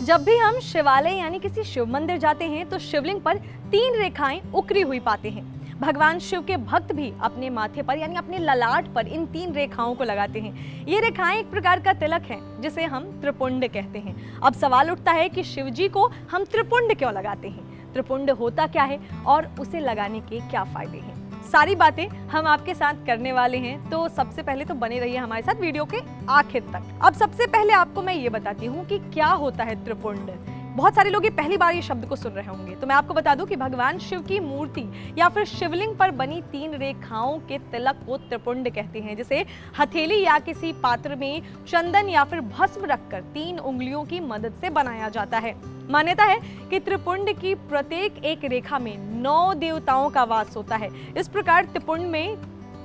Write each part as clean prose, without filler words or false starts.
जब भी हम शिवालय यानी किसी शिव मंदिर जाते हैं तो शिवलिंग पर 3 रेखाएं उकरी हुई पाते हैं। भगवान शिव के भक्त भी अपने माथे पर यानी अपने ललाट पर इन 3 रेखाओं को लगाते हैं। ये रेखाएं एक प्रकार का तिलक है जिसे हम त्रिपुंड कहते हैं। अब सवाल उठता है कि शिव जी को हम त्रिपुंड क्यों लगाते हैं, त्रिपुंड होता क्या है और उसे लगाने के क्या फायदे हैं। सारी बातें हम आपके साथ करने वाले हैं, तो सबसे पहले तो बने रहिए हमारे साथ वीडियो के आखिर तक। अब सबसे पहले आपको मैं ये बताती हूँ कि क्या होता है त्रिपुंड। बहुत सारे लोग ये पहली बार ये शब्द को सुन रहे होंगे, तो मैं आपको बता दूं कि भगवान शिव की मूर्ति या फिर शिवलिंग पर बनी 3 रेखाओं के तिलक को त्रिपुंड कहते हैं, जिसे हथेली या किसी पात्र में चंदन या फिर भस्म रखकर 3 उंगलियों की मदद से बनाया जाता है। मान्यता है कि त्रिपुंड की प्रत्येक एक रेखा में 9 देवताओं का वास होता है। इस प्रकार त्रिपुंड में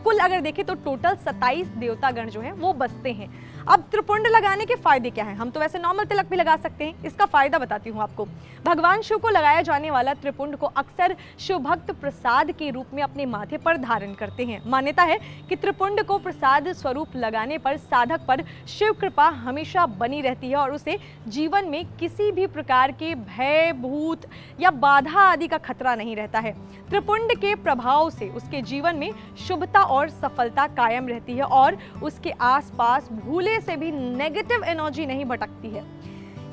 कुल अगर देखें तो टोटल 27 देवतागण जो हैं वो बसते हैं। अब त्रिपुंड लगाने के फायदे क्या हैं? हम तो वैसे नॉर्मल तिलक भी लगा सकते हैं, इसका फायदा बताती हूँ आपको। भगवान शिव को लगाया जाने वाला त्रिपुंड को अक्सर शिव भक्त प्रसाद के रूप में अपने माथे पर धारण करते हैं। मान्यता है कि त्रिपुंड को प्रसाद स्वरूप लगाने पर साधक पर शिव कृपा हमेशा बनी रहती है और उसे जीवन में किसी भी प्रकार के भय, भूत या बाधा आदि का खतरा नहीं रहता है। त्रिपुंड के प्रभाव से उसके जीवन में शुभता और सफलता कायम रहती है और उसके आसपास भूले से भी नेगेटिव एनर्जी नहीं भटकती है।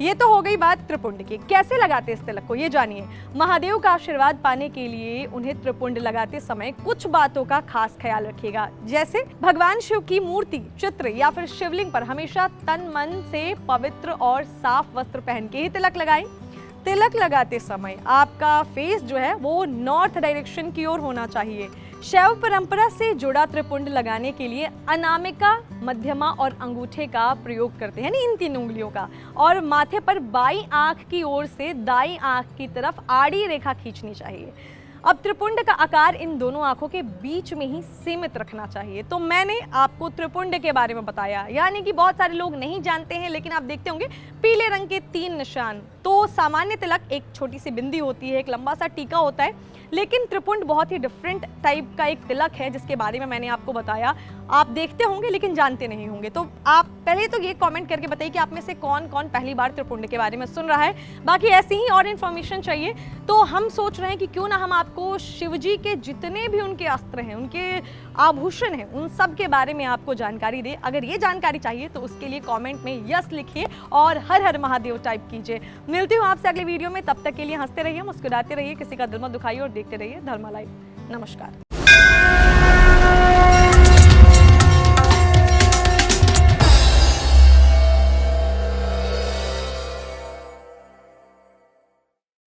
ये तो हो गई बात त्रिपुंड की। कैसे लगाते इस तिलक को ये जानिए। महादेव का आशीर्वाद पाने के लिए उन्हें त्रिपुंड लगाते समय कुछ बातों का खास ख्याल रखिएगा। जैसे भगवान शिव की मूर्ति, चित्र या फिर शिवलिंग पर हमेशा तन मन से पवित्र और साफ वस्त्र पहन के ही तिलक लगाएं। तिलक लगाते समय आपका फेस जो है वो नॉर्थ डायरेक्शन की ओर होना चाहिए। शैव परंपरा से जुड़ा त्रिपुंड लगाने के लिए अनामिका, मध्यमा और अंगूठे का प्रयोग करते हैं, यानी इन 3 उंगलियों का, और माथे पर बाईं आंख की ओर से दाईं आंख की तरफ आड़ी रेखा खींचनी चाहिए। अब त्रिपुंड का आकार इन दोनों आंखों के बीच में ही सीमित रखना चाहिए। तो मैंने आपको त्रिपुंड के बारे में बताया, यानी कि बहुत सारे लोग नहीं जानते हैं, लेकिन आप देखते होंगे पीले रंग के 3 निशान। तो सामान्य तिलक एक छोटी सी बिंदी होती है, एक लंबा सा टीका होता है, लेकिन त्रिपुंड बहुत ही डिफरेंट टाइप का एक तिलक है जिसके बारे में मैंने आपको बताया। आप देखते होंगे लेकिन जानते नहीं होंगे। तो आप पहले तो ये कमेंट करके बताइए कि आप में से कौन कौन पहली बार त्रिपुंड के बारे में सुन रहा है। बाकी ऐसी ही और इन्फॉर्मेशन चाहिए तो हम सोच रहे हैं कि क्यों ना हम आपको शिवजी के जितने भी उनके अस्त्र हैं, उनके आभूषण हैं, उन सब के बारे में आपको जानकारी दे। अगर ये जानकारी चाहिए तो उसके लिए कमेंट में यस लिखिए और हर हर महादेव टाइप कीजिए। मिलती हूँ आपसे अगले वीडियो में, तब तक के लिए हंसते रहिए, मुस्कुराते रहिए, किसी का दिल मत दुखाइए और देखते रहिए धर्मा लाइव। नमस्कार।